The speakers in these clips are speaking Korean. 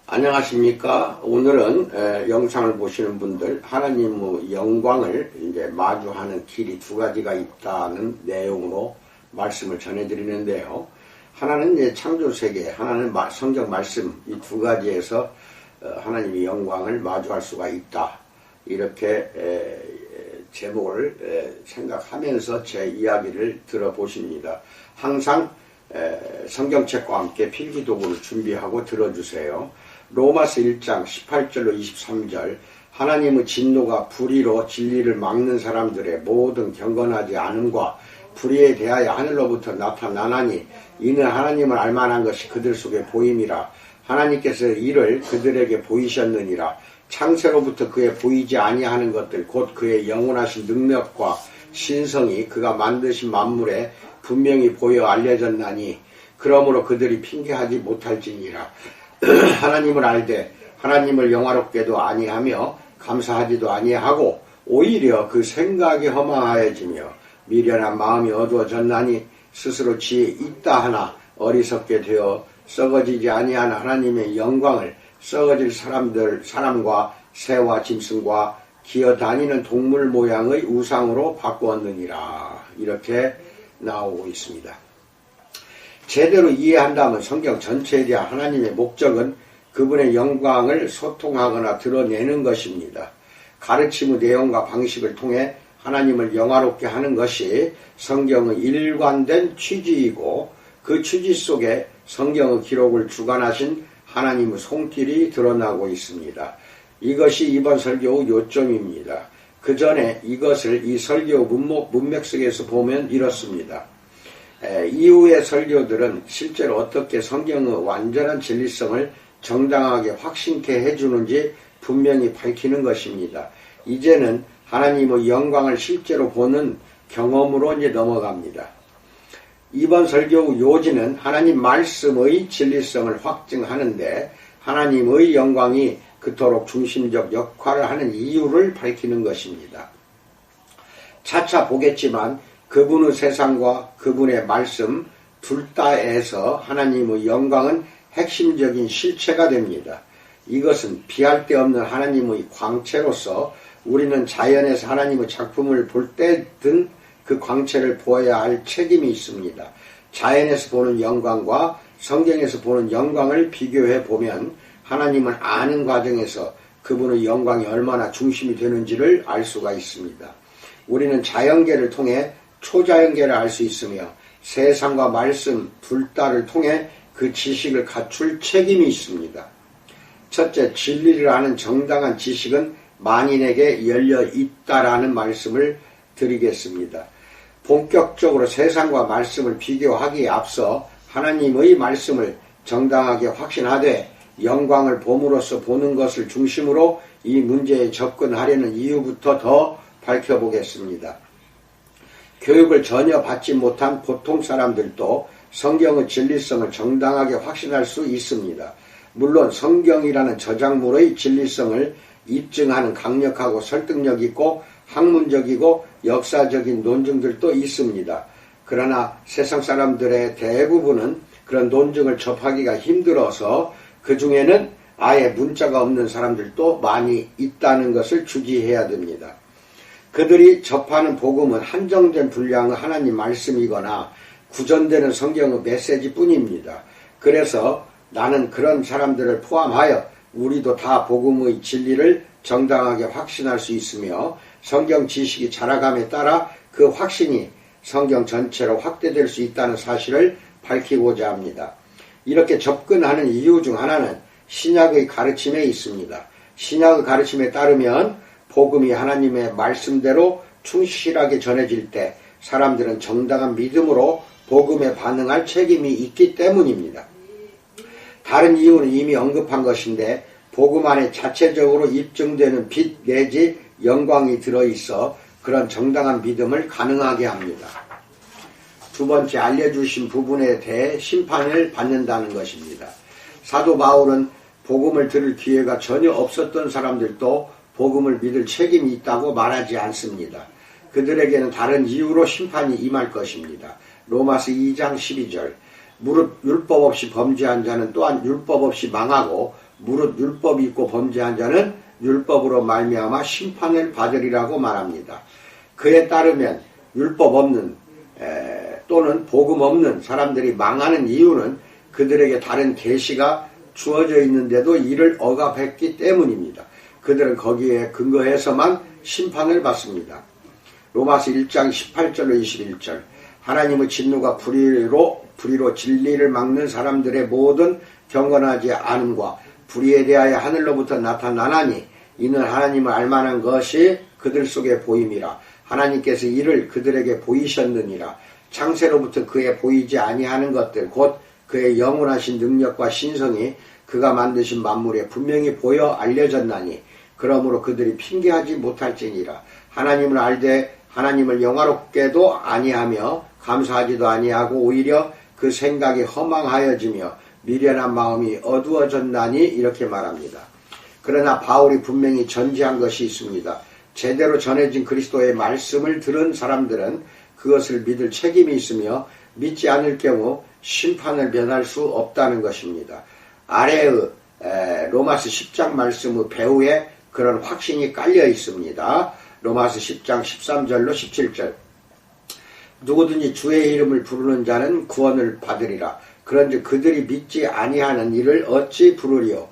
안녕하십니까. 오늘은 영상을 보시는 분들 하나님의 영광을 이제 마주하는 길이 두 가지가 있다는 내용으로 말씀을 전해드리는데요. 하나는 이제 창조세계, 하나는 성경 말씀, 이 두 가지에서 하나님의 영광을 마주할 수가 있다. 이렇게 제목을 생각하면서 제 이야기를 들어보십니다. 항상 성경책과 함께 필기도구를 준비하고 들어주세요. 로마서 1장 18절로 23절 하나님의 진노가 불의로 진리를 막는 사람들의 모든 경건하지 않음과 불의에 대하여 하늘로부터 나타나나니 이는 하나님을 알만한 것이 그들 속에 보임이라. 하나님께서 이를 그들에게 보이셨느니라. 창세로부터 그의 보이지 아니하는 것들 곧 그의 영원하신 능력과 신성이 그가 만드신 만물에 분명히 보여 알려졌나니 그러므로 그들이 핑계하지 못할지니라. 하나님을 알되 하나님을 영화롭게도 아니하며 감사하지도 아니하고 오히려 그 생각이 허망하여지며 미련한 마음이 어두워졌나니 스스로 지혜 있다 하나 어리석게 되어 썩어지지 아니한 하나님의 영광을 썩어질 사람과 새와 짐승과 기어다니는 동물 모양의 우상으로 바꾸었느니라. 이렇게 나오고 있습니다. 제대로 이해한다면 성경 전체에 대한 하나님의 목적은 그분의 영광을 소통하거나 드러내는 것입니다. 가르침의 내용과 방식을 통해 하나님을 영화롭게 하는 것이 성경의 일관된 취지이고 그 취지 속에 성경의 기록을 주관하신 하나님의 손길이 드러나고 있습니다. 이것이 이번 설교의 요점입니다. 그 전에 이것을 이 설교 문맥 속에서 보면 이렇습니다. 이후의 설교들은 실제로 어떻게 성경의 완전한 진리성을 정당하게 확신케 해주는지 분명히 밝히는 것입니다. 이제는 하나님의 영광을 실제로 보는 경험으로 이제 넘어갑니다. 이번 설교의 요지는 하나님 말씀의 진리성을 확증하는데 하나님의 영광이 그토록 중심적 역할을 하는 이유를 밝히는 것입니다. 차차 보겠지만 그분의 세상과 그분의 말씀 둘 다에서 하나님의 영광은 핵심적인 실체가 됩니다. 이것은 비할 데 없는 하나님의 광채로서 우리는 자연에서 하나님의 작품을 볼 때든 그 광채를 보아야 할 책임이 있습니다. 자연에서 보는 영광과 성경에서 보는 영광을 비교해 보면 하나님을 아는 과정에서 그분의 영광이 얼마나 중심이 되는지를 알 수가 있습니다. 우리는 자연계를 통해 초자연계를 알 수 있으며 세상과 말씀 둘 다를 통해 그 지식을 갖출 책임이 있습니다. 첫째, 진리를 아는 정당한 지식은 만인에게 열려 있다라는 말씀을 드리겠습니다. 본격적으로 세상과 말씀을 비교하기에 앞서 하나님의 말씀을 정당하게 확신하되 영광을 봄으로써 보는 것을 중심으로 이 문제에 접근하려는 이유부터 더 밝혀보겠습니다. 교육을 전혀 받지 못한 보통 사람들도 성경의 진리성을 정당하게 확신할 수 있습니다. 물론 성경이라는 저작물의 진리성을 입증하는 강력하고 설득력 있고 학문적이고 역사적인 논증들도 있습니다. 그러나 세상 사람들의 대부분은 그런 논증을 접하기가 힘들어서 그 중에는 아예 문자가 없는 사람들도 많이 있다는 것을 주지해야 됩니다. 그들이 접하는 복음은 한정된 분량의 하나님 말씀이거나 구전되는 성경의 메시지뿐입니다. 그래서 나는 그런 사람들을 포함하여 우리도 다 복음의 진리를 정당하게 확신할 수 있으며 성경 지식이 자라감에 따라 그 확신이 성경 전체로 확대될 수 있다는 사실을 밝히고자 합니다. 이렇게 접근하는 이유 중 하나는 신약의 가르침에 있습니다. 신약의 가르침에 따르면 복음이 하나님의 말씀대로 충실하게 전해질 때 사람들은 정당한 믿음으로 복음에 반응할 책임이 있기 때문입니다. 다른 이유는 이미 언급한 것인데 복음 안에 자체적으로 입증되는 빛 내지 영광이 들어있어 그런 정당한 믿음을 가능하게 합니다. 두 번째, 알려주신 부분에 대해 심판을 받는다는 것입니다. 사도 바울은 복음을 들을 기회가 전혀 없었던 사람들도 복음을 믿을 책임이 있다고 말하지 않습니다. 그들에게는 다른 이유로 심판이 임할 것입니다. 로마서 2장 12절 무릇 율법 없이 범죄한 자는 또한 율법 없이 망하고 무릇 율법이 있고 범죄한 자는 율법으로 말미암아 심판을 받으리라고 말합니다. 그에 따르면 율법 없는 또는 복음 없는 사람들이 망하는 이유는 그들에게 다른 계시가 주어져 있는데도 이를 억압했기 때문입니다. 그들은 거기에 근거해서만 심판을 받습니다. 로마서 1장 18절로 21절 하나님의 진노가 불의로 진리를 막는 사람들의 모든 경건하지 않음과 불의에 대하여 하늘로부터 나타나나니 이는 하나님을 알만한 것이 그들 속에 보임이라. 하나님께서 이를 그들에게 보이셨느니라. 창세로부터 그에 보이지 아니하는 것들 곧 그의 영원하신 능력과 신성이 그가 만드신 만물에 분명히 보여 알려졌나니 그러므로 그들이 핑계하지 못할지니라. 하나님을 알되 하나님을 영화롭게도 아니하며 감사하지도 아니하고 오히려 그 생각이 허망하여지며 미련한 마음이 어두워졌나니 이렇게 말합니다. 그러나 바울이 분명히 전제한 것이 있습니다. 제대로 전해진 그리스도의 말씀을 들은 사람들은 그것을 믿을 책임이 있으며 믿지 않을 경우 심판을 면할 수 없다는 것입니다. 아래의 로마서 10장 말씀의 배후에 그런 확신이 깔려 있습니다. 로마서 10장 13절로 17절 누구든지 주의 이름을 부르는 자는 구원을 받으리라. 그런즉 그들이 믿지 아니하는 일을 어찌 부르리요?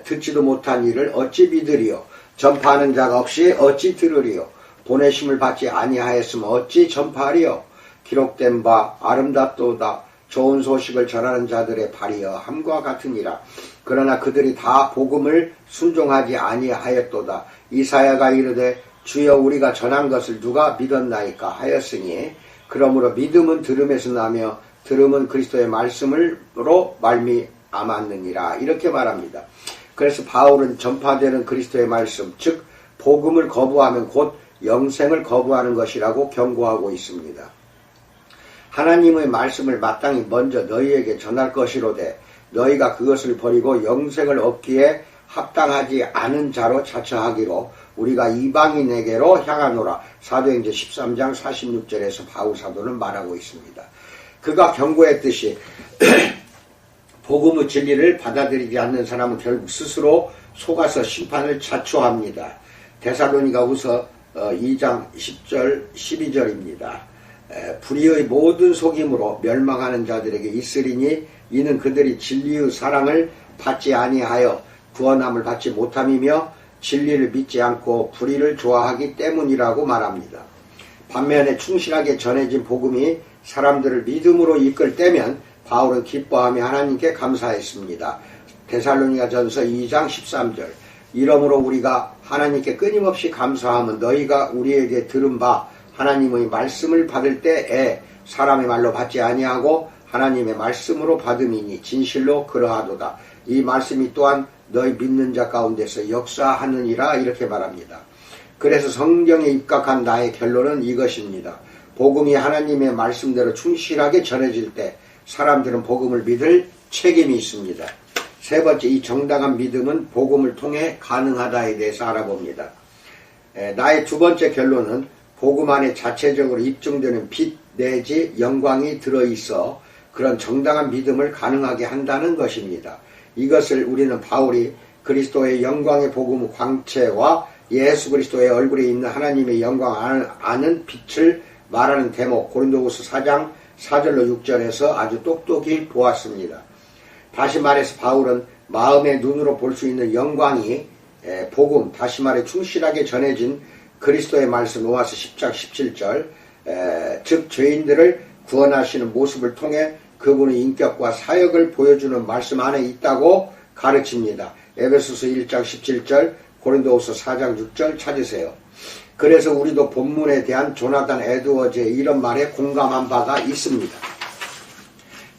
듣지도 못한 일을 어찌 믿으리요? 전파하는 자가 없이 어찌 들으리요? 보내심을 받지 아니하였으면 어찌 전파하리요? 기록된 바 아름답도다 좋은 소식을 전하는 자들의 발이여 함과 같으니라. 그러나 그들이 다 복음을 순종하지 아니하였도다. 이사야가 이르되 주여 우리가 전한 것을 누가 믿었나이까 하였으니 그러므로 믿음은 들음에서 나며 들음은 그리스도의 말씀으로 말미암았느니라. 이렇게 말합니다. 그래서 바울은 전파되는 그리스도의 말씀 즉 복음을 거부하면 곧 영생을 거부하는 것이라고 경고하고 있습니다. 하나님의 말씀을 마땅히 먼저 너희에게 전할 것이로되 너희가 그것을 버리고 영생을 얻기에 합당하지 않은 자로 자처하기로 우리가 이방인에게로 향하노라. 사도행전 13장 46절에서 바울 사도는 말하고 있습니다. 그가 경고했듯이 복음의 진리를 받아들이지 않는 사람은 결국 스스로 속아서 심판을 자초합니다. 데살로니가후서 2장 10절 12절입니다. 불의의 모든 속임으로 멸망하는 자들에게 있으리니 이는 그들이 진리의 사랑을 받지 아니하여 구원함을 받지 못함이며 진리를 믿지 않고 불의를 좋아하기 때문이라고 말합니다. 반면에 충실하게 전해진 복음이 사람들을 믿음으로 이끌 때면 바울은 기뻐하며 하나님께 감사했습니다. 데살로니가전서 2장 13절 이러므로 우리가 하나님께 끊임없이 감사하면 너희가 우리에게 들은 바 하나님의 말씀을 받을 때에 사람의 말로 받지 아니하고 하나님의 말씀으로 받음이니 진실로 그러하도다. 이 말씀이 또한 너희 믿는 자 가운데서 역사하느니라. 이렇게 말합니다. 그래서 성경에 입각한 나의 결론은 이것입니다. 복음이 하나님의 말씀대로 충실하게 전해질 때 사람들은 복음을 믿을 책임이 있습니다. 세 번째, 이 정당한 믿음은 복음을 통해 가능하다에 대해서 알아봅니다. 나의 두 번째 결론은 복음 안에 자체적으로 입증되는 빛 내지 영광이 들어있어 그런 정당한 믿음을 가능하게 한다는 것입니다. 이것을 우리는 바울이 그리스도의 영광의 복음 광채와 예수 그리스도의 얼굴에 있는 하나님의 영광 아는 빛을 말하는 대목 고린도후서 4장 4절로 6절에서 아주 똑똑히 보았습니다. 다시 말해서 바울은 마음의 눈으로 볼 수 있는 영광이 복음, 다시 말해 충실하게 전해진 그리스도의 말씀 로마서 10장 17절 즉 죄인들을 구원하시는 모습을 통해 그분의 인격과 사역을 보여주는 말씀 안에 있다고 가르칩니다. 에베소서 1장 17절 고린도후서 4장 6절 찾으세요. 그래서 우리도 본문에 대한 조나단 에드워즈의 이런 말에 공감한 바가 있습니다.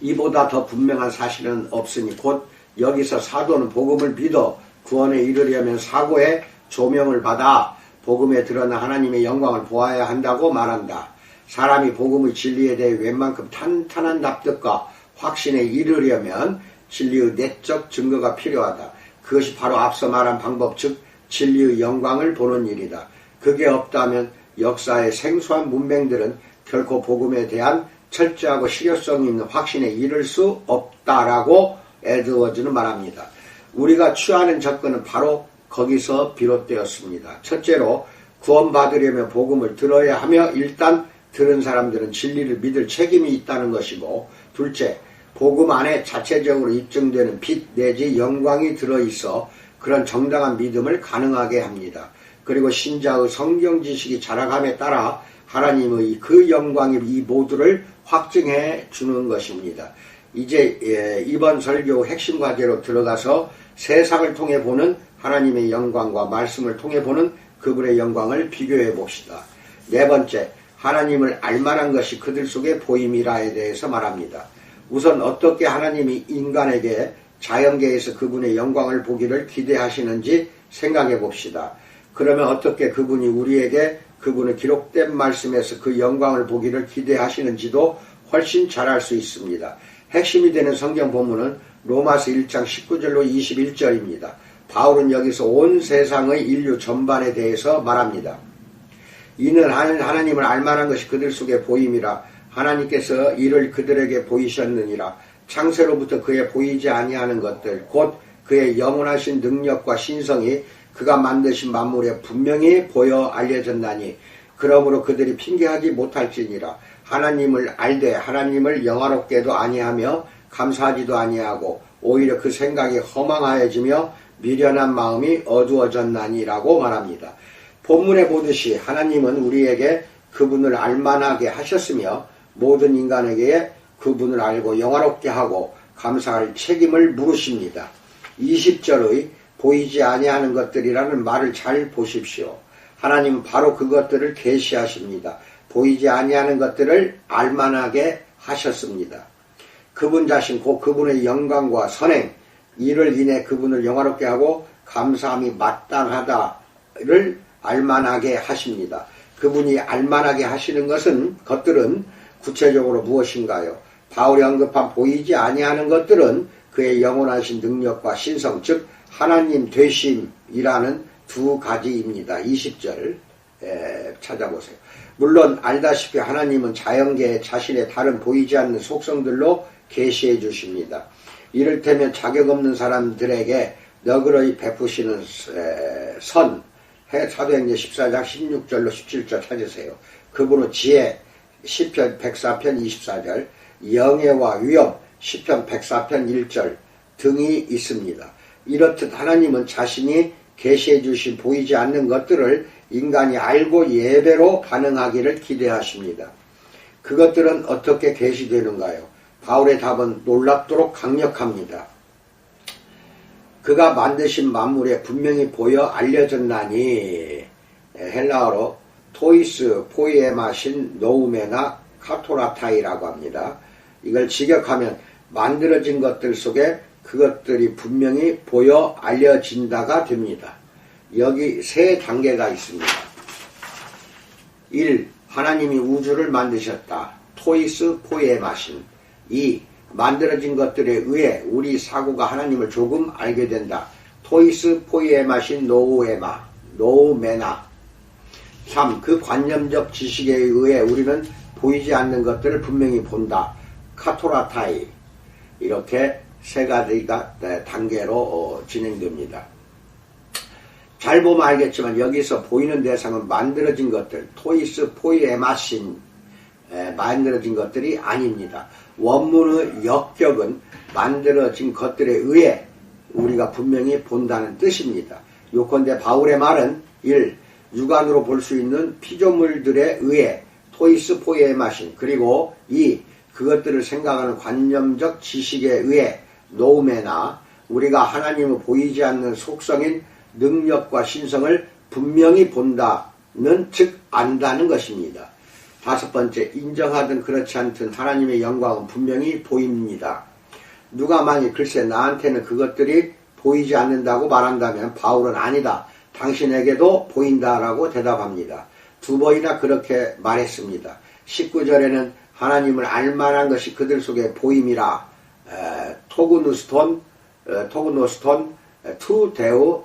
이보다 더 분명한 사실은 없으니 곧 여기서 사도는 복음을 믿어 구원에 이르려면 사고의 조명을 받아 복음에 드러난 하나님의 영광을 보아야 한다고 말한다. 사람이 복음의 진리에 대해 웬만큼 탄탄한 납득과 확신에 이르려면 진리의 내적 증거가 필요하다. 그것이 바로 앞서 말한 방법 즉 진리의 영광을 보는 일이다. 그게 없다면 역사의 생소한 문맹들은 결코 복음에 대한 철저하고 실효성 있는 확신에 이를 수 없다라고 에드워즈는 말합니다. 우리가 취하는 접근은 바로 거기서 비롯되었습니다. 첫째로 구원받으려면 복음을 들어야 하며 일단 들은 사람들은 진리를 믿을 책임이 있다는 것이고, 둘째, 복음 안에 자체적으로 입증되는 빛 내지 영광이 들어있어 그런 정당한 믿음을 가능하게 합니다. 그리고 신자의 성경 지식이 자라감에 따라 하나님의 그 영광이 이 모두를 확증해 주는 것입니다. 이제 이번 설교 핵심 과제로 들어가서 세상을 통해 보는 하나님의 영광과 말씀을 통해 보는 그분의 영광을 비교해 봅시다. 네 번째, 하나님을 알만한 것이 그들 속에 보임이라에 대해서 말합니다. 우선 어떻게 하나님이 인간에게 자연계에서 그분의 영광을 보기를 기대하시는지 생각해 봅시다. 그러면 어떻게 그분이 우리에게 그분의 기록된 말씀에서 그 영광을 보기를 기대하시는지도 훨씬 잘 알 수 있습니다. 핵심이 되는 성경 본문은 로마서 1장 19절로 21절입니다. 바울은 여기서 온 세상의 인류 전반에 대해서 말합니다. 이는 하나님을 알만한 것이 그들 속에 보임이라. 하나님께서 이를 그들에게 보이셨느니라. 창세로부터 그의 보이지 아니하는 것들 곧 그의 영원하신 능력과 신성이 그가 만드신 만물에 분명히 보여 알려졌나니 그러므로 그들이 핑계하지 못할지니라. 하나님을 알되 하나님을 영화롭게도 아니하며 감사하지도 아니하고 오히려 그 생각이 허망하여지며 미련한 마음이 어두워졌나니라고 말합니다. 본문에 보듯이 하나님은 우리에게 그분을 알만하게 하셨으며 모든 인간에게 그분을 알고 영화롭게 하고 감사할 책임을 물으십니다. 20절의 보이지 아니하는 것들이라는 말을 잘 보십시오. 하나님은 바로 그것들을 계시하십니다. 보이지 아니하는 것들을 알만하게 하셨습니다. 그분 자신 곧 그분의 영광과 선행 이를 인해 그분을 영화롭게 하고 감사함이 마땅하다를 알만하게 하십니다. 그분이 알만하게 하시는 것들은 구체적으로 무엇인가요? 바울이 언급한 보이지 아니하는 것들은 그의 영원하신 능력과 신성 즉 하나님 되심이라는 두 가지입니다. 20절 찾아보세요. 물론 알다시피 하나님은 자연계에 자신의 다른 보이지 않는 속성들로 계시해 주십니다. 이를테면 자격 없는 사람들에게 너그러이 베푸시는 선 사도행전 14장 16절로 17절 찾으세요. 그분은 지혜 시편 104편 24절 영예와 위엄 시편 104편 1절 등이 있습니다. 이렇듯 하나님은 자신이 계시해 주신 보이지 않는 것들을 인간이 알고 예배로 반응하기를 기대하십니다. 그것들은 어떻게 계시되는가요? 바울의 답은 놀랍도록 강력합니다. 그가 만드신 만물에 분명히 보여 알려졌나니 헬라어로 토이스 포이에마신 노우메나 카토라타이라고 합니다. 이걸 직역하면 만들어진 것들 속에 그것들이 분명히 보여 알려진다가 됩니다. 여기 세 단계가 있습니다. 1. 하나님이 우주를 만드셨다. 토이스 포이에마신. 2. 만들어진 것들에 의해 우리 사고가 하나님을 조금 알게 된다. 토이스 포이에마신 노우메나. 3. 그 관념적 지식에 의해 우리는 보이지 않는 것들을 분명히 본다. 카토라타이. 이렇게 세 가지가 단계로 진행됩니다. 잘 보면 알겠지만 여기서 보이는 대상은 만들어진 것들, 토이스 포이에마신 만들어진 것들이 아닙니다. 원문의 역격은 만들어진 것들에 의해 우리가 분명히 본다는 뜻입니다. 요컨대 바울의 말은 1. 육안으로 볼 수 있는 피조물들에 의해 토이스 포이에마신 그리고 2. 그것들을 생각하는 관념적 지식에 의해 노우메나 우리가 하나님을 보이지 않는 속성인 능력과 신성을 분명히 본다는 즉 안다는 것입니다. 다섯 번째, 인정하든 그렇지 않든 하나님의 영광은 분명히 보입니다. 누가 만일 글쎄 나한테는 그것들이 보이지 않는다고 말한다면 바울은 아니다. 당신에게도 보인다라고 대답합니다. 두 번이나 그렇게 말했습니다. 19절에는 하나님을 알만한 것이 그들 속에 보임이라 토그노스톤 투 데우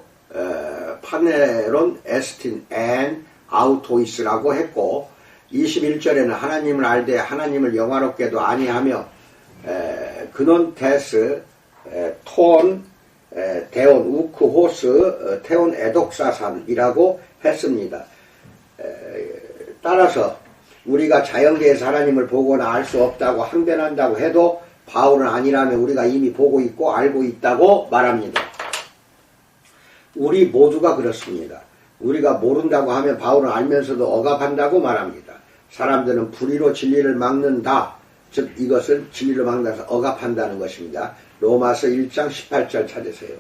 파네론 에스틴 앤 아우토이스라고 했고 21절에는 하나님을 알되 하나님을 영화롭게도 아니하며 근원 테스 톤 데온 우크 호스 테온 에독사산이라고 했습니다. 따라서 우리가 자연계에서 하나님을 보거나 알 수 없다고 항변한다고 해도 바울은 아니라면 우리가 이미 보고 있고 알고 있다고 말합니다. 우리 모두가 그렇습니다. 우리가 모른다고 하면 바울은 알면서도 억압한다고 말합니다. 사람들은 불의로 진리를 막는다. 즉 이것을 진리로 막는다서 억압한다는 것입니다. 로마서 1장 18절 찾으세요.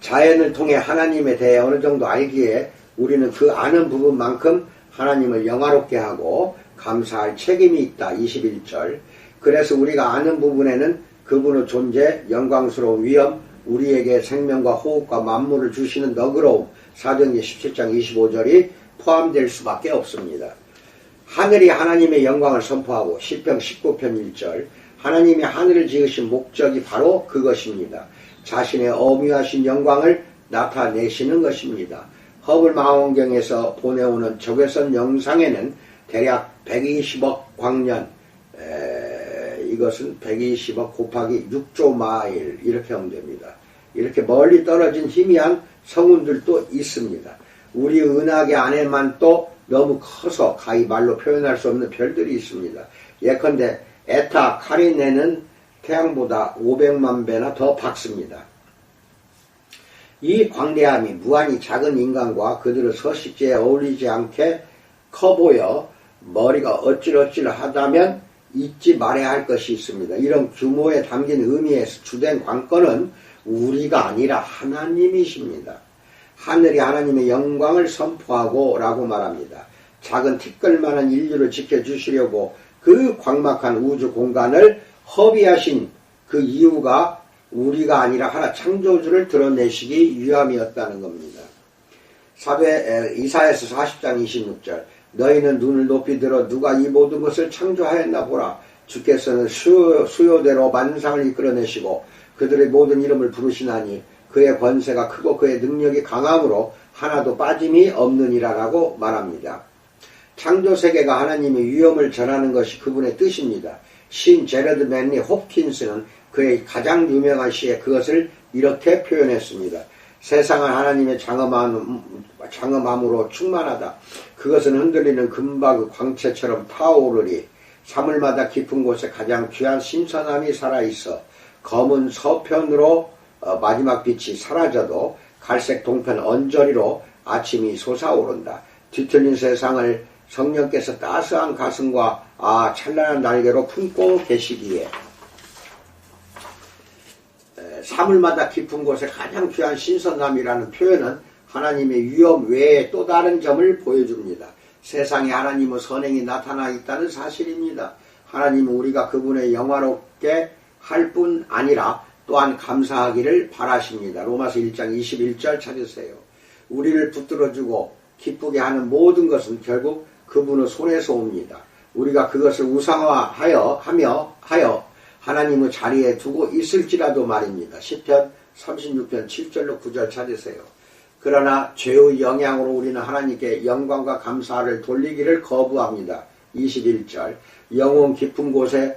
자연을 통해 하나님에 대해 어느 정도 알기에 우리는 그 아는 부분만큼 하나님을 영화롭게 하고 감사할 책임이 있다. 21절. 그래서 우리가 아는 부분에는 그분의 존재, 영광스러운 위엄, 우리에게 생명과 호흡과 만물을 주시는 너그러움, 사도행전 17장 25절이 포함될 수밖에 없습니다. 하늘이 하나님의 영광을 선포하고 시편 19편 1절 하나님이 하늘을 지으신 목적이 바로 그것입니다. 자신의 어미하신 영광을 나타내시는 것입니다. 허블 망원경에서 보내오는 적외선 영상에는 대략 120억 광년, 이것은 120억 곱하기 6조 마일 이렇게 하면 됩니다. 이렇게 멀리 떨어진 희미한 성운들도 있습니다. 우리 은하계 안에만 또 너무 커서 가히 말로 표현할 수 없는 별들이 있습니다. 예컨대 에타 카리네는 태양보다 500만 배나 더 밝습니다. 이 광대함이 무한히 작은 인간과 그들의 서식지에 어울리지 않게 커 보여 머리가 어찔어찔하다면 잊지 말아야 할 것이 있습니다. 이런 규모에 담긴 의미의 주된 관건은 우리가 아니라 하나님이십니다. 하늘이 하나님의 영광을 선포하고 라고 말합니다. 작은 티끌만한 인류를 지켜주시려고 그 광막한 우주 공간을 허비하신 그 이유가 우리가 아니라 하나 창조주를 드러내시기 위함이었다는 겁니다. 이사야서 40장 26절 너희는 눈을 높이 들어 누가 이 모든 것을 창조하였나 보라. 주께서는 수요대로 만상을 이끌어내시고 그들의 모든 이름을 부르시나니 그의 권세가 크고 그의 능력이 강함으로 하나도 빠짐이 없느니라라고 말합니다. 창조세계가 하나님의 위엄을 전하는 것이 그분의 뜻입니다. 시인 제러드 맨리 홉킨스는 그의 가장 유명한 시에 그것을 이렇게 표현했습니다. 세상은 하나님의 장엄함으로 충만하다. 그것은 흔들리는 금박 광채처럼 타오르리. 사물마다 깊은 곳에 가장 귀한 신선함이 살아있어 검은 서편으로 마지막 빛이 사라져도 갈색 동편 언저리로 아침이 솟아오른다. 뒤틀린 세상을 성령께서 따스한 가슴과 찬란한 날개로 품고 계시기에 사물마다 깊은 곳에 가장 귀한 신선함이라는 표현은 하나님의 위엄 외에 또 다른 점을 보여줍니다. 세상에 하나님의 선행이 나타나 있다는 사실입니다. 하나님은 우리가 그분의 영화롭게 할 뿐 아니라 또한 감사하기를 바라십니다. 로마서 1장 21절 찾으세요. 우리를 붙들어주고 기쁘게 하는 모든 것은 결국 그분의 손에서 옵니다. 우리가 그것을 우상화하여 하나님의 자리에 두고 있을지라도 말입니다. 시편 36편 7절로 9절 찾으세요. 그러나 죄의 영향으로 우리는 하나님께 영광과 감사를 돌리기를 거부합니다. 21절 영혼 깊은 곳에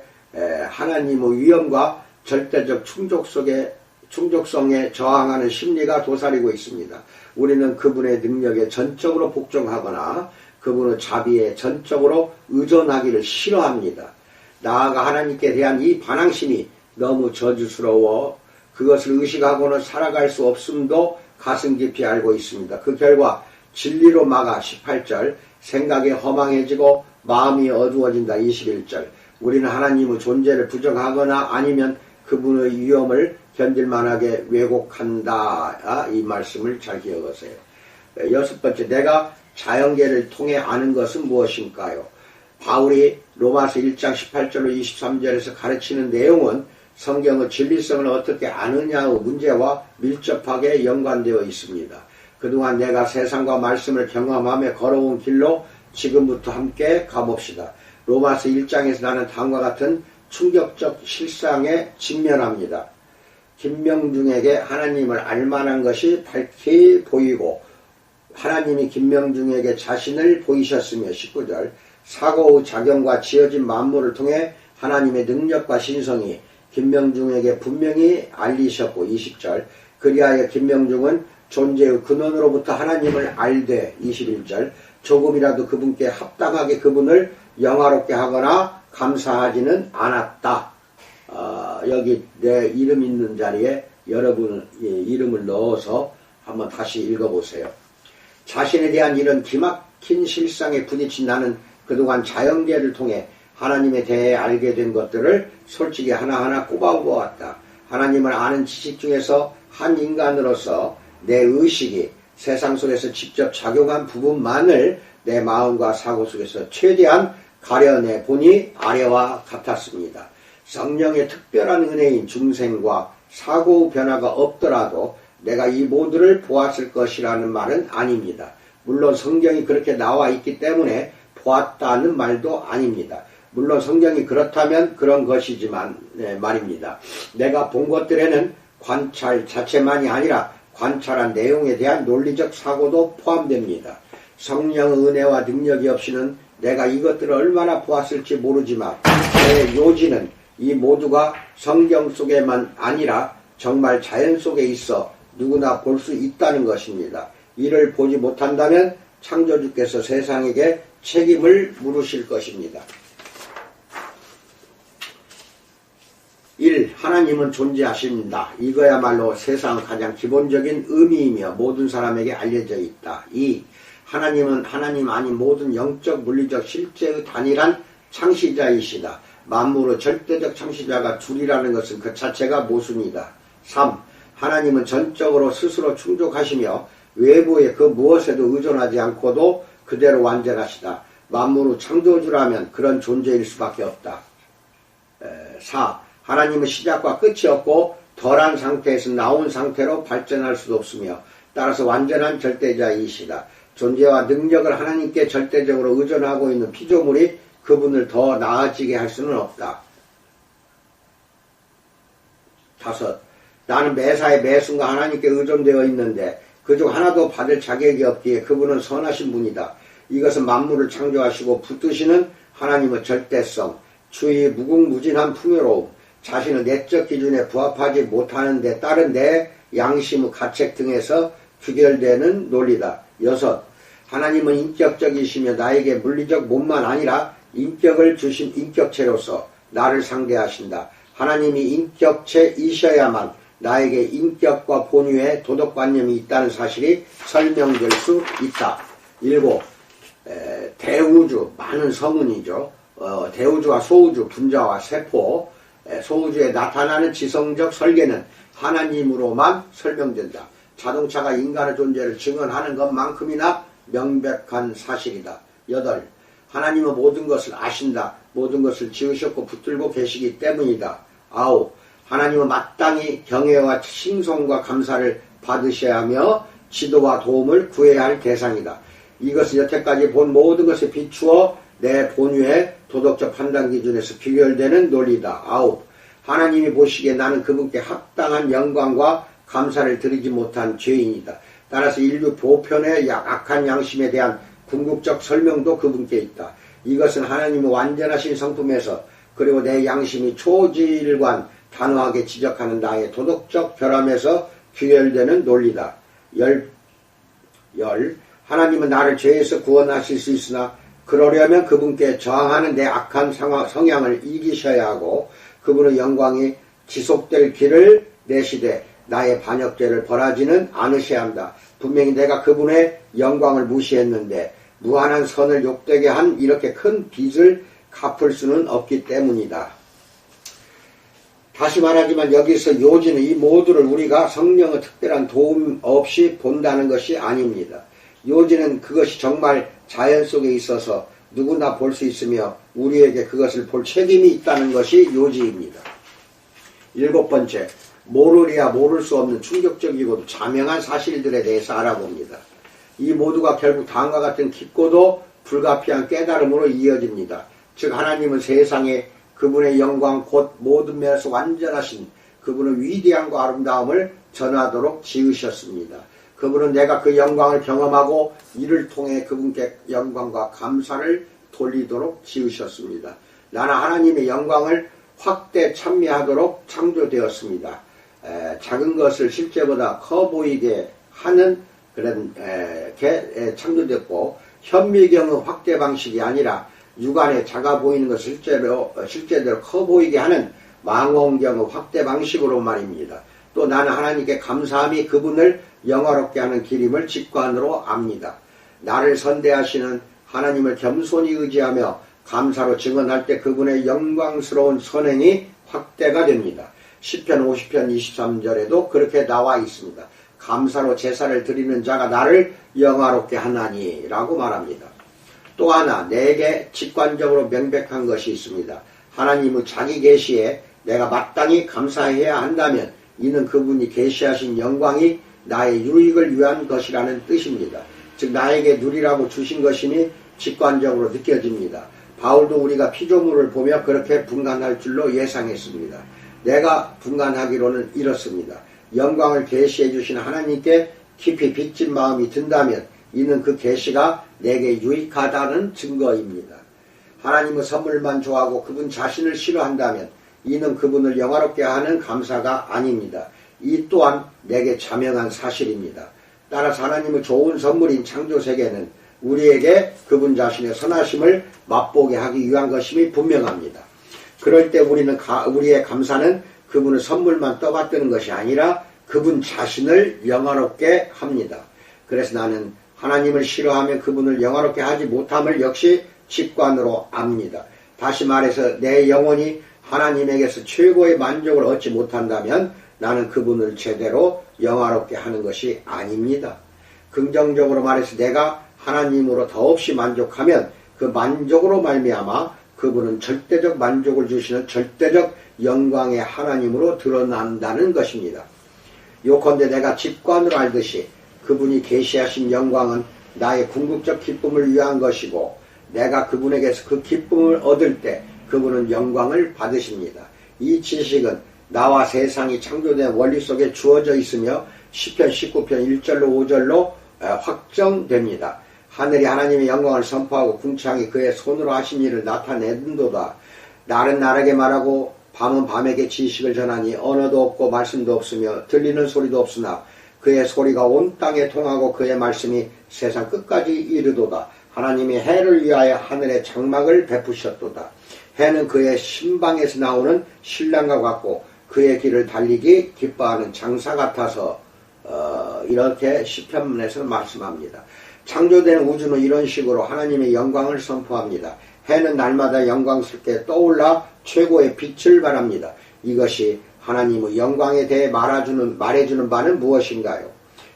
하나님의 위엄과 절대적 충족성에 저항하는 심리가 도사리고 있습니다. 우리는 그분의 능력에 전적으로 복종하거나 그분의 자비에 전적으로 의존하기를 싫어합니다. 나아가 하나님께 대한 이 반항심이 너무 저주스러워 그것을 의식하고는 살아갈 수 없음도 가슴 깊이 알고 있습니다. 그 결과 진리로 막아 18절 생각이 허망해지고 마음이 어두워진다. 21절 우리는 하나님의 존재를 부정하거나 아니면 그분의 위엄을 견딜만하게 왜곡한다. 이 말씀을 잘 기억하세요. 여섯 번째, 내가 자연계를 통해 아는 것은 무엇인가요? 바울이 로마서 1장 18절로 23절에서 가르치는 내용은 성경의 진리성을 어떻게 아느냐의 문제와 밀접하게 연관되어 있습니다. 그동안 내가 세상과 말씀을 경험하며 걸어온 길로 지금부터 함께 가봅시다. 로마서 1장에서 나는 다음과 같은 충격적 실상에 직면합니다. 김명중에게 하나님을 알만한 것이 밝히 보이고 하나님이 김명중에게 자신을 보이셨으며 19절 사고의 작용과 지어진 만물을 통해 하나님의 능력과 신성이 김명중에게 분명히 알리셨고 20절 그리하여 김명중은 존재의 근원으로부터 하나님을 알되 21절 조금이라도 그분께 합당하게 그분을 영화롭게 하거나 감사하지는 않았다. 여기 내 이름 있는 자리에 여러분 이름을 넣어서 한번 다시 읽어보세요. 자신에 대한 이런 기막힌 실상에 부딪힌 나는 그동안 자연계를 통해 하나님에 대해 알게 된 것들을 솔직히 하나하나 꼽아보았다. 하나님을 아는 지식 중에서 한 인간으로서 내 의식이 세상 속에서 직접 작용한 부분만을 내 마음과 사고 속에서 최대한 가려내 보니 아래와 같았습니다. 성령의 특별한 은혜인 중생과 사고 변화가 없더라도 내가 이 모두를 보았을 것이라는 말은 아닙니다. 물론 성경이 그렇게 나와 있기 때문에 보았다는 말도 아닙니다. 물론 성경이 그렇다면 그런 것이지만 말입니다. 내가 본 것들에는 관찰 자체만이 아니라 관찰한 내용에 대한 논리적 사고도 포함됩니다. 성령의 은혜와 능력이 없이는 내가 이것들을 얼마나 보았을지 모르지만 내 요지는 이 모두가 성경 속에만 아니라 정말 자연 속에 있어 누구나 볼 수 있다는 것입니다. 이를 보지 못한다면 창조주께서 세상에게 책임을 물으실 것입니다. 1. 하나님은 존재하십니다. 이거야말로 세상 가장 기본적인 의미이며 모든 사람에게 알려져 있다. 2. 하나님은 하나님 아닌 모든 영적 물리적 실제의 단일한 창시자이시다. 만물의 절대적 창시자가 둘이라는 것은 그 자체가 모순이다. 3. 하나님은 전적으로 스스로 충족하시며 외부의 그 무엇에도 의존하지 않고도 그대로 완전하시다. 만물의 창조주라면 그런 존재일 수밖에 없다. 4. 하나님은 시작과 끝이 없고 덜한 상태에서 나온 상태로 발전할 수도 없으며 따라서 완전한 절대자이시다. 존재와 능력을 하나님께 절대적으로 의존하고 있는 피조물이 그분을 더 나아지게 할 수는 없다. 5. 나는 매사에 매순간 하나님께 의존되어 있는데 그중 하나도 받을 자격이 없기에 그분은 선하신 분이다. 이것은 만물을 창조하시고 붙드시는 하나님의 절대성, 주의 무궁무진한 풍요로움, 자신의 내적 기준에 부합하지 못하는 데 따른 내 양심의 가책 등에서 규결되는 논리다. 6. 하나님은 인격적이시며 나에게 물리적 몸만 아니라 인격을 주신 인격체로서 나를 상대하신다. 하나님이 인격체이셔야만 나에게 인격과 본유의 도덕관념이 있다는 사실이 설명될 수 있다. 7. 대우주, 많은 성운이죠. 대우주와 소우주, 분자와 세포, 소우주에 나타나는 지성적 설계는 하나님으로만 설명된다. 자동차가 인간의 존재를 증언하는 것만큼이나 명백한 사실이다. 8. 하나님은 모든 것을 아신다. 모든 것을 지으셨고 붙들고 계시기 때문이다. 9. 하나님은 마땅히 경외와 칭송과 감사를 받으셔야 하며 지도와 도움을 구해야 할 대상이다. 이것은 여태까지 본 모든 것에 비추어 내 본유의 도덕적 판단 기준에서 비결되는 논리다. 9. 하나님이 보시기에 나는 그분께 합당한 영광과 감사를 드리지 못한 죄인이다. 따라서 인류 보편의 악한 양심에 대한 궁극적 설명도 그분께 있다. 이것은 하나님의 완전하신 성품에서 그리고 내 양심이 초질관 단호하게 지적하는 나의 도덕적 결함에서 규결되는 논리다. 10. 하나님은 나를 죄에서 구원하실 수 있으나 그러려면 그분께 저항하는 내 악한 성향을 이기셔야 하고 그분의 영광이 지속될 길을 내시되 나의 반역죄를 벌하지는 않으셔야 한다. 분명히 내가 그분의 영광을 무시했는데 무한한 선을 욕되게 한 이렇게 큰 빚을 갚을 수는 없기 때문이다. 다시 말하지만 여기서 요지는 이 모두를 우리가 성령의 특별한 도움 없이 본다는 것이 아닙니다. 요지는 그것이 정말 자연 속에 있어서 누구나 볼 수 있으며 우리에게 그것을 볼 책임이 있다는 것이 요지입니다. 7번째, 모르리야 모를 수 없는 충격적이고도 자명한 사실들에 대해서 알아봅니다. 이 모두가 결국 다음과 같은 깊고도 불가피한 깨달음으로 이어집니다. 즉 하나님은 세상에 그분의 영광 곧 모든 면에서 완전하신 그분의 위대함과 아름다움을 전하도록 지으셨습니다. 그분은 내가 그 영광을 경험하고 이를 통해 그분께 영광과 감사를 돌리도록 지으셨습니다. 나는 하나님의 영광을 확대 찬미하도록 창조되었습니다. 작은 것을 실제보다 커 보이게 하는 그런 창조됐고, 현미경의 확대 방식이 아니라 육안에 작아 보이는 것을 실제대로 커 보이게 하는 망원경의 확대 방식으로 말입니다. 또 나는 하나님께 감사함이 그분을 영화롭게 하는 길임을 직관으로 압니다. 나를 선대하시는 하나님을 겸손히 의지하며 감사로 증언할 때 그분의 영광스러운 선행이 확대가 됩니다. 시편 50편 23절에도 그렇게 나와 있습니다. 감사로 제사를 드리는 자가 나를 영화롭게 하나니 라고 말합니다. 또 하나 내게 직관적으로 명백한 것이 있습니다. 하나님의 자기 계시에 내가 마땅히 감사해야 한다면 이는 그분이 계시하신 영광이 나의 유익을 위한 것이라는 뜻입니다. 즉 나에게 누리라고 주신 것이니 직관적으로 느껴집니다. 바울도 우리가 피조물을 보며 그렇게 분간할 줄로 예상했습니다. 내가 분간하기로는 이렇습니다. 영광을 계시해 주신 하나님께 깊이 빚진 마음이 든다면 이는 그 계시가 내게 유익하다는 증거입니다. 하나님의 선물만 좋아하고 그분 자신을 싫어한다면 이는 그분을 영화롭게 하는 감사가 아닙니다. 이 또한 내게 자명한 사실입니다. 따라서 하나님의 좋은 선물인 창조세계는 우리에게 그분 자신의 선하심을 맛보게 하기 위한 것임이 분명합니다. 그럴 때 우리의 감사는 그분의 선물만 떠받드는 것이 아니라 그분 자신을 영화롭게 합니다. 그래서 나는 하나님을 싫어하며 그분을 영화롭게 하지 못함을 역시 직관으로 압니다. 다시 말해서 내 영혼이 하나님에게서 최고의 만족을 얻지 못한다면 나는 그분을 제대로 영화롭게 하는 것이 아닙니다. 긍정적으로 말해서 내가 하나님으로 더없이 만족하면 그 만족으로 말미암아 그분은 절대적 만족을 주시는 절대적 영광의 하나님으로 드러난다는 것입니다. 요컨대 내가 직관으로 알듯이 그분이 계시하신 영광은 나의 궁극적 기쁨을 위한 것이고 내가 그분에게서 그 기쁨을 얻을 때 그분은 영광을 받으십니다. 이 지식은 나와 세상이 창조된 원리 속에 주어져 있으며 시편 19편 1절로 5절로 확정됩니다. 하늘이 하나님의 영광을 선포하고 궁창이 그의 손으로 하신 일을 나타내는도다. 날은 날에게 말하고 밤은 밤에게 지식을 전하니 언어도 없고 말씀도 없으며 들리는 소리도 없으나 그의 소리가 온 땅에 통하고 그의 말씀이 세상 끝까지 이르도다. 하나님이 해를 위하여 하늘에 장막을 베푸셨도다. 해는 그의 신방에서 나오는 신랑과 같고 그의 길을 달리기 기뻐하는 장사 같아서 이렇게 시편에서 말씀합니다. 창조된 우주는 이런 식으로 하나님의 영광을 선포합니다. 해는 날마다 영광스럽게 떠올라 최고의 빛을 발합니다. 이것이 하나님의 영광에 대해 말해주는 바는 무엇인가요?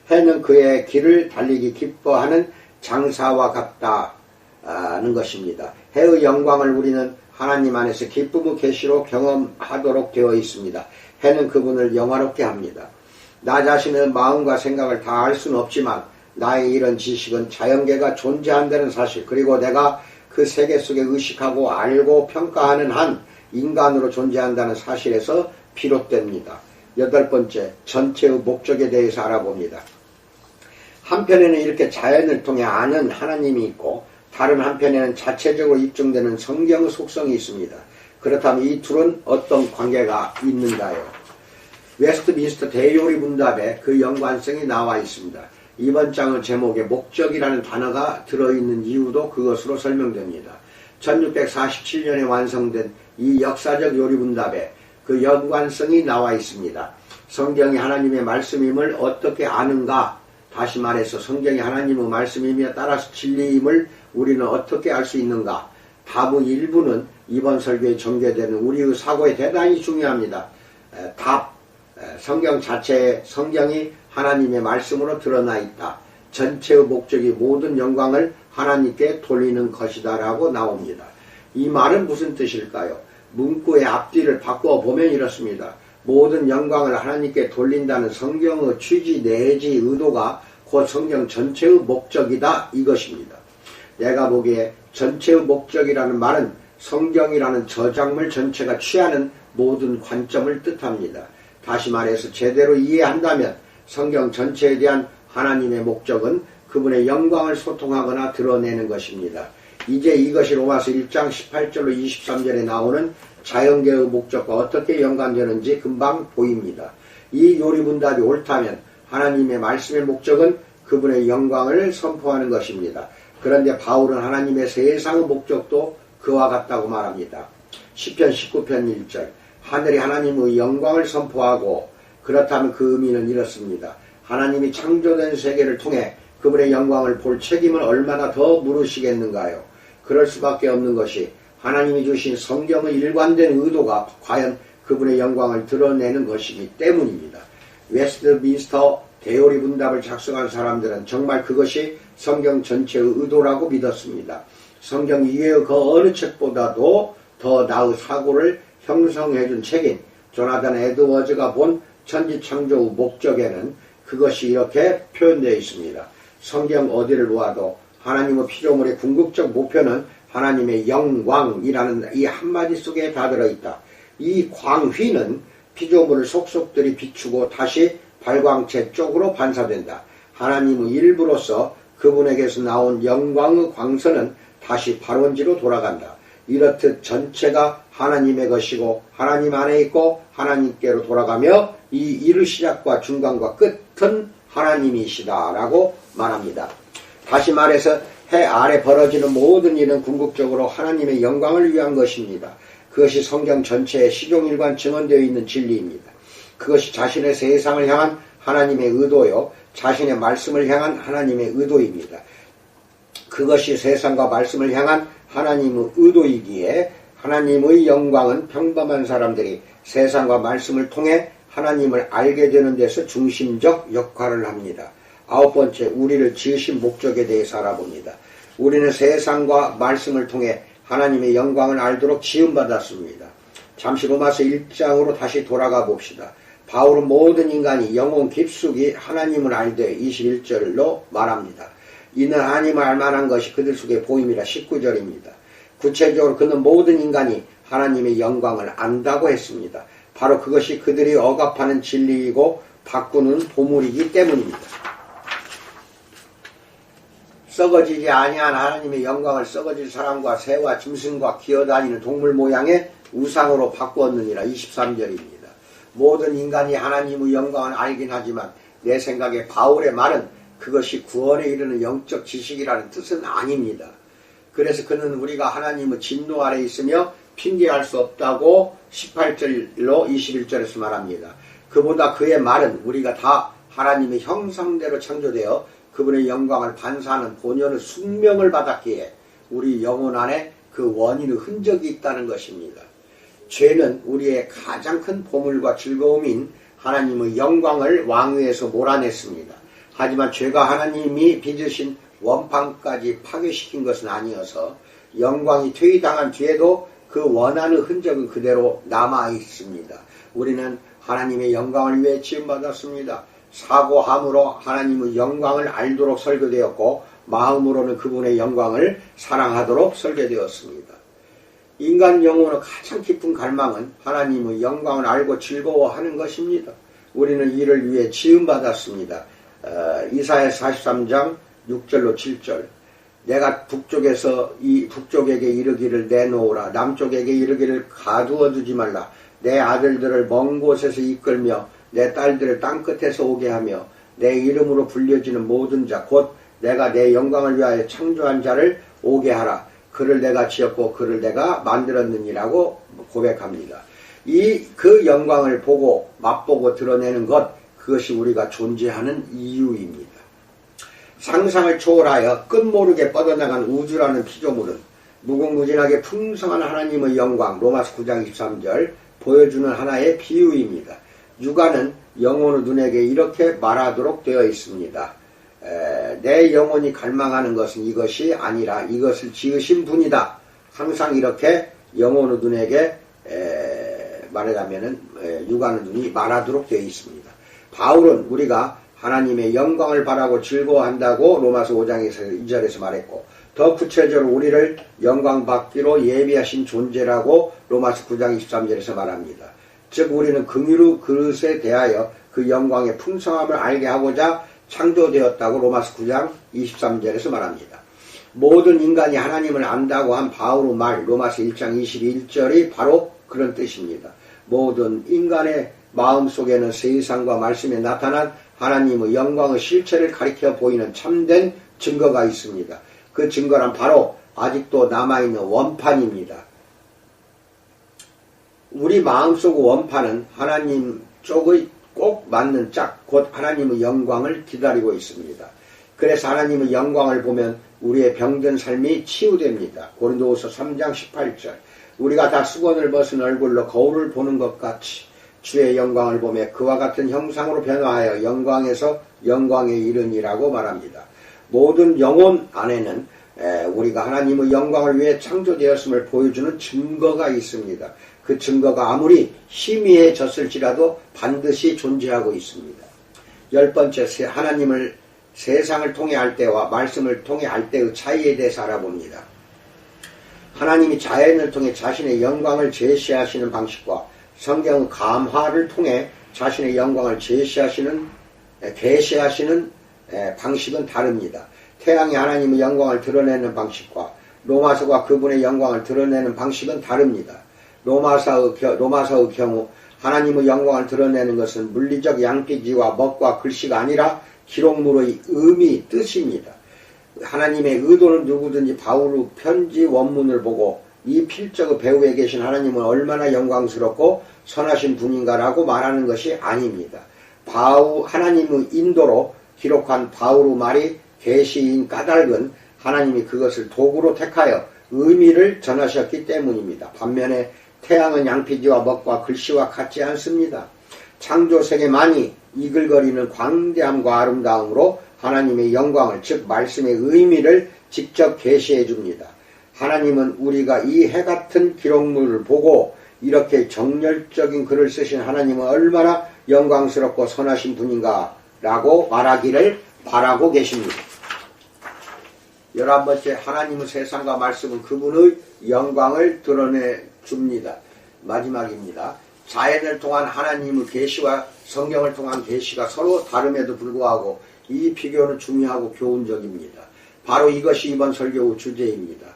해는 그의 길을 달리기 기뻐하는 장사와 같다는 것입니다. 해의 영광을 우리는 하나님 안에서 기쁨의 계시로 경험하도록 되어 있습니다. 해는 그분을 영화롭게 합니다. 나 자신의 마음과 생각을 다 알 수는 없지만 나의 이런 지식은 자연계가 존재한다는 사실, 그리고 내가 그 세계 속에 의식하고 알고 평가하는 한 인간으로 존재한다는 사실에서 비롯됩니다. 8번째, 전체의 목적에 대해서 알아봅니다. 한편에는 이렇게 자연을 통해 아는 하나님이 있고 다른 한편에는 자체적으로 입증되는 성경의 속성이 있습니다. 그렇다면 이 둘은 어떤 관계가 있는가요? 웨스트민스터 대요리 문답에 그 연관성이 나와 있습니다. 이번 장의 제목에 목적이라는 단어가 들어있는 이유도 그것으로 설명됩니다. 1647년에 완성된 이 역사적 요리 문답에 그 연관성이 나와 있습니다. 성경이 하나님의 말씀임을 어떻게 아는가? 다시 말해서 성경이 하나님의 말씀이며 따라서 진리임을 우리는 어떻게 알 수 있는가? 답의 일부는 이번 설교에 전개되는 우리의 사고에 대단히 중요합니다. 성경 자체에 성경이 하나님의 말씀으로 드러나 있다. 전체의 목적이 모든 영광을 하나님께 돌리는 것이다 라고 나옵니다. 이 말은 무슨 뜻일까요? 문구의 앞뒤를 바꾸어 보면 이렇습니다. 모든 영광을 하나님께 돌린다는 성경의 취지 내지 의도가 곧 성경 전체의 목적이다 이것입니다. 내가 보기에 전체의 목적이라는 말은 성경이라는 저작물 전체가 취하는 모든 관점을 뜻합니다. 다시 말해서 제대로 이해한다면 성경 전체에 대한 하나님의 목적은 그분의 영광을 소통하거나 드러내는 것입니다. 이제 이것이 로마서 1장 18절로 23절에 나오는 자연계의 목적과 어떻게 연관되는지 금방 보입니다. 이 요리분답이 옳다면 하나님의 말씀의 목적은 그분의 영광을 선포하는 것입니다. 그런데 바울은 하나님의 세상의 목적도 그와 같다고 말합니다. 시편 19편 1절 하늘이 하나님의 영광을 선포하고, 그렇다면 그 의미는 이렇습니다. 하나님이 창조된 세계를 통해 그분의 영광을 볼 책임을 얼마나 더 물으시겠는가요? 그럴 수밖에 없는 것이 하나님이 주신 성경의 일관된 의도가 과연 그분의 영광을 드러내는 것이기 때문입니다. 웨스트민스터 대요리 분답을 작성한 사람들은 정말 그것이 성경 전체의 의도라고 믿었습니다. 성경 이외의 그 어느 책보다도 더 나의 사고를 형성해준 책인 조나단 에드워즈가 본 천지창조의 목적에는 그것이 이렇게 표현되어 있습니다. 성경 어디를 보아도 하나님의 피조물의 궁극적 목표는 하나님의 영광이라는 이 한마디 속에 다 들어있다. 이 광휘는 피조물을 속속들이 비추고 다시 발광체 쪽으로 반사된다. 하나님의 일부로서 그분에게서 나온 영광의 광선은 다시 발원지로 돌아간다. 이렇듯 전체가 하나님의 것이고 하나님 안에 있고 하나님께로 돌아가며 이 일의 시작과 중간과 끝은 하나님이시다라고 말합니다. 다시 말해서 해 아래 벌어지는 모든 일은 궁극적으로 하나님의 영광을 위한 것입니다. 그것이 성경 전체에 시종일관 증언되어 있는 진리입니다. 그것이 자신의 세상을 향한 하나님의 의도요, 자신의 말씀을 향한 하나님의 의도입니다. 그것이 세상과 말씀을 향한 하나님의 의도이기에 하나님의 영광은 평범한 사람들이 세상과 말씀을 통해 하나님을 알게 되는 데서 중심적 역할을 합니다. 9번째, 우리를 지으신 목적에 대해서 알아봅니다. 우리는 세상과 말씀을 통해 하나님의 영광을 알도록 지음받았습니다. 잠시 로마서 1장으로 다시 돌아가 봅시다. 바울은 모든 인간이 영혼 깊숙이 하나님을 알되 21절로 말합니다. 이는 하나님을 알만한 것이 그들 속에 보임이라 19절입니다. 구체적으로 그는 모든 인간이 하나님의 영광을 안다고 했습니다. 바로 그것이 그들이 억압하는 진리이고 바꾸는 보물이기 때문입니다. 썩어지지 아니한 하나님의 영광을 썩어질 사람과 새와 짐승과 기어다니는 동물 모양의 우상으로 바꾸었느니라 23절입니다. 모든 인간이 하나님의 영광을 알긴 하지만 내 생각에 바울의 말은 그것이 구원에 이르는 영적 지식이라는 뜻은 아닙니다. 그래서 그는 우리가 하나님의 진노 아래 있으며 핑계할 수 없다고 18절로 21절에서 말합니다. 그보다 그의 말은 우리가 다 하나님의 형상대로 창조되어 그분의 영광을 반사하는 본연의 숙명을 받았기에 우리 영혼 안에 그 원인의 흔적이 있다는 것입니다. 죄는 우리의 가장 큰 보물과 즐거움인 하나님의 영광을 왕위에서 몰아냈습니다. 하지만 죄가 하나님이 빚으신 원판까지 파괴시킨 것은 아니어서 영광이 퇴위당한 뒤에도 그 원한의 흔적은 그대로 남아있습니다. 우리는 하나님의 영광을 위해 지음받았습니다. 사고함으로 하나님의 영광을 알도록 설계되었고 마음으로는 그분의 영광을 사랑하도록 설계되었습니다. 인간 영혼의 가장 깊은 갈망은 하나님의 영광을 알고 즐거워하는 것입니다. 우리는 이를 위해 지음받았습니다. 이사야 43장 6절로 7절 내가 북쪽에게 이르기를 내놓으라 남쪽에게 이르기를 가두어 두지 말라 내 아들들을 먼 곳에서 이끌며 내 딸들을 땅끝에서 오게 하며 내 이름으로 불려지는 모든 자 곧 내가 내 영광을 위하여 창조한 자를 오게 하라 그를 내가 지었고 그를 내가 만들었느니라고 고백합니다. 그 영광을 보고 맛보고 드러내는 것 그것이 우리가 존재하는 이유입니다. 상상을 초월하여 끝모르게 뻗어나간 우주라는 피조물은 무궁무진하게 풍성한 하나님의 영광 로마서 9장 23절 보여주는 하나의 비유입니다. 육아는 영혼의 눈에게 이렇게 말하도록 되어 있습니다. 내 영혼이 갈망하는 것은 이것이 아니라 이것을 지으신 분이다. 항상 이렇게 영혼의 눈에게 말하자면은 육안의 눈이 말하도록 되어 있습니다. 바울은 우리가 하나님의 영광을 바라고 즐거워한다고 로마서 5장에서 2절에서 말했고 더 구체적으로 우리를 영광 받기로 예비하신 존재라고 로마서 9장 23절에서 말합니다. 즉 우리는 긍휼의 그릇에 대하여 그 영광의 풍성함을 알게 하고자 창조되었다고 로마서 9장 23절에서 말합니다. 모든 인간이 하나님을 안다고 한 바울의 말 로마서 1장 21절이 바로 그런 뜻입니다. 모든 인간의 마음속에는 세상과 말씀에 나타난 하나님의 영광의 실체를 가리켜 보이는 참된 증거가 있습니다. 그 증거란 바로 아직도 남아있는 원판입니다. 우리 마음속 원판은 하나님 쪽의 꼭 맞는 짝, 곧 하나님의 영광을 기다리고 있습니다. 그래서 하나님의 영광을 보면 우리의 병든 삶이 치유됩니다. 고린도후서 3장 18절 우리가 다 수건을 벗은 얼굴로 거울을 보는 것 같이 주의 영광을 보며 그와 같은 형상으로 변화하여 영광에서 영광에 이르니라고 말합니다. 모든 영혼 안에는 우리가 하나님의 영광을 위해 창조되었음을 보여주는 증거가 있습니다. 그 증거가 아무리 희미해졌을지라도 반드시 존재하고 있습니다. 10번째, 하나님을 세상을 통해 알 때와 말씀을 통해 알 때의 차이에 대해서 알아봅니다. 하나님이 자연을 통해 자신의 영광을 제시하시는 방식과 성경 감화를 통해 자신의 영광을 계시하시는 방식은 다릅니다. 태양이 하나님의 영광을 드러내는 방식과 로마서가 그분의 영광을 드러내는 방식은 다릅니다. 로마서의 경우 하나님의 영광을 드러내는 것은 물리적 양피지와 먹과 글씨가 아니라 기록물의 의미, 뜻입니다. 하나님의 의도는 누구든지 바울의 편지 원문을 보고 이 필적의 배후에 계신 하나님은 얼마나 영광스럽고 선하신 분인가라고 말하는 것이 아닙니다. 하나님의 인도로 기록한 바울의 말이 계시인 까닭은 하나님이 그것을 도구로 택하여 의미를 전하셨기 때문입니다. 반면에 태양은 양피지와 먹과 글씨와 같지 않습니다. 창조세계만이 이글거리는 광대함과 아름다움으로 하나님의 영광을, 즉 말씀의 의미를 직접 계시해 줍니다. 하나님은 우리가 이 해같은 기록물을 보고 이렇게 정열적인 글을 쓰신 하나님은 얼마나 영광스럽고 선하신 분인가 라고 말하기를 바라고 계십니다. 11번째, 하나님의 세상과 말씀은 그분의 영광을 드러내 줍니다. 마지막입니다. 자연을 통한 하나님의 계시와 성경을 통한 계시가 서로 다름에도 불구하고 이 비교는 중요하고 교훈적입니다. 바로 이것이 이번 설교의 주제입니다.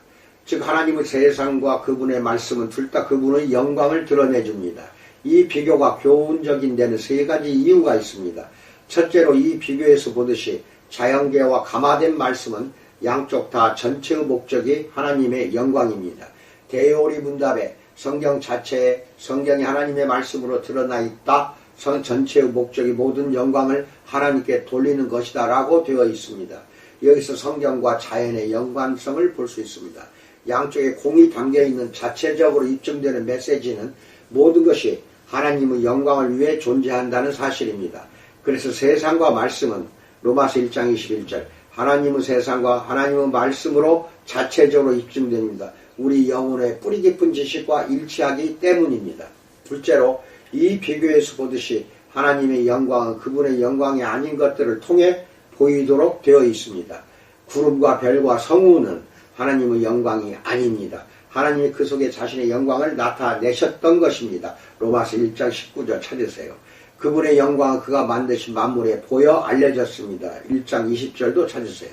즉 하나님의 세상과 그분의 말씀은 둘 다 그분의 영광을 드러내줍니다. 이 비교가 교훈적인 데는 세 가지 이유가 있습니다. 첫째로 이 비교에서 보듯이 자연계와 감화된 말씀은 양쪽 다 전체의 목적이 하나님의 영광입니다. 대요리 문답에 성경 자체에 성경이 하나님의 말씀으로 드러나 있다. 전체의 목적이 모든 영광을 하나님께 돌리는 것이다 라고 되어 있습니다. 여기서 성경과 자연의 연관성을 볼 수 있습니다. 양쪽에 공이 담겨있는 자체적으로 입증되는 메시지는 모든 것이 하나님의 영광을 위해 존재한다는 사실입니다. 그래서 세상과 말씀은 로마서 1장 21절 하나님의 세상과 하나님의 말씀으로 자체적으로 입증됩니다. 우리 영혼의 뿌리 깊은 지식과 일치하기 때문입니다. 둘째로 이 비교에서 보듯이 하나님의 영광은 그분의 영광이 아닌 것들을 통해 보이도록 되어 있습니다. 구름과 별과 성우는 하나님의 영광이 아닙니다. 하나님이 그 속에 자신의 영광을 나타내셨던 것입니다. 로마서 1장 19절 찾으세요. 그분의 영광은 그가 만드신 만물에 보여 알려졌습니다. 1장 20절도 찾으세요.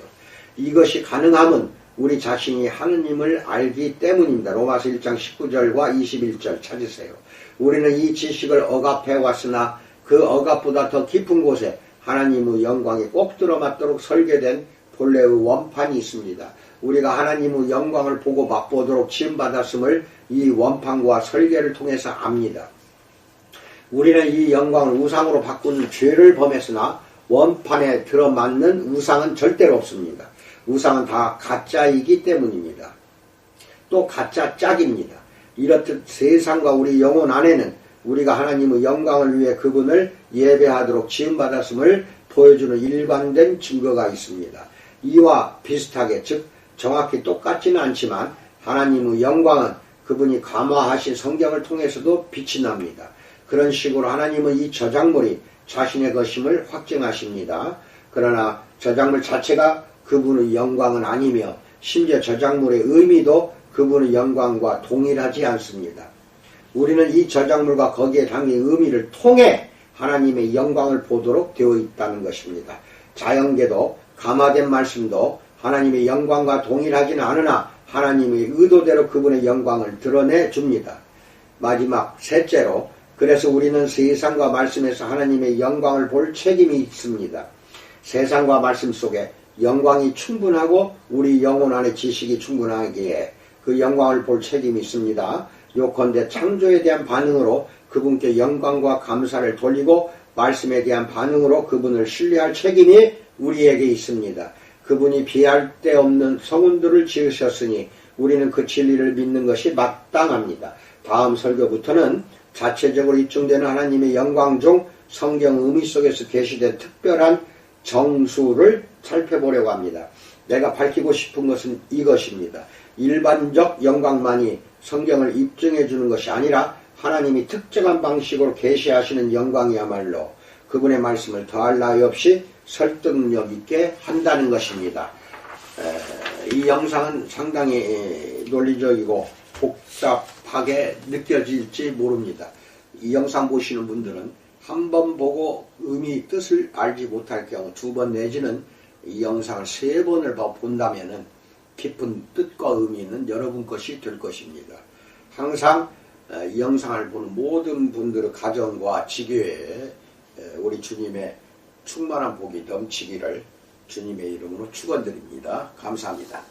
이것이 가능함은 우리 자신이 하느님을 알기 때문입니다. 로마서 1장 19절과 21절 찾으세요. 우리는 이 지식을 억압해 왔으나 그 억압보다 더 깊은 곳에 하나님의 영광이 꼭 들어맞도록 설계된 본래의 원판이 있습니다. 우리가 하나님의 영광을 보고 맛보도록 지음받았음을 이 원판과 설계를 통해서 압니다. 우리는 이 영광을 우상으로 바꾸는 죄를 범했으나 원판에 들어맞는 우상은 절대로 없습니다. 우상은 다 가짜이기 때문입니다. 또 가짜 짝입니다. 이렇듯 세상과 우리 영혼 안에는 우리가 하나님의 영광을 위해 그분을 예배하도록 지음받았음을 보여주는 일관된 증거가 있습니다. 이와 비슷하게, 즉 정확히 똑같지는 않지만 하나님의 영광은 그분이 감화하신 성경을 통해서도 빛이 납니다. 그런 식으로 하나님은 이 저작물이 자신의 것임을 확증하십니다. 그러나 저작물 자체가 그분의 영광은 아니며 심지어 저작물의 의미도 그분의 영광과 동일하지 않습니다. 우리는 이 저작물과 거기에 담긴 의미를 통해 하나님의 영광을 보도록 되어 있다는 것입니다. 자연계도 감화된 말씀도 하나님의 영광과 동일하지는 않으나 하나님의 의도대로 그분의 영광을 드러내 줍니다. 마지막 셋째로, 그래서 우리는 세상과 말씀에서 하나님의 영광을 볼 책임이 있습니다. 세상과 말씀 속에 영광이 충분하고 우리 영혼 안에 지식이 충분하기에 그 영광을 볼 책임이 있습니다. 요컨대 창조에 대한 반응으로 그분께 영광과 감사를 돌리고 말씀에 대한 반응으로 그분을 신뢰할 책임이 우리에게 있습니다. 그분이 비할 데 없는 성운들을 지으셨으니 우리는 그 진리를 믿는 것이 마땅합니다. 다음 설교부터는 자체적으로 입증되는 하나님의 영광 중 성경 의미 속에서 계시된 특별한 정수를 살펴보려고 합니다. 내가 밝히고 싶은 것은 이것입니다. 일반적 영광만이 성경을 입증해 주는 것이 아니라 하나님이 특정한 방식으로 계시하시는 영광이야말로 그분의 말씀을 더할 나위 없이 설득력 있게 한다는 것입니다. 이 영상은 상당히 논리적이고 복잡하게 느껴질지 모릅니다. 이 영상 보시는 분들은 한 번 보고 의미 뜻을 알지 못할 경우 2번 내지는 이 영상을 3번을 본다면은 깊은 뜻과 의미 있는 여러분 것이 될 것입니다. 항상 이 영상을 보는 모든 분들의 가정과 지교에 우리 주님의 충만한 복이 넘치기를 주님의 이름으로 축원드립니다. 감사합니다.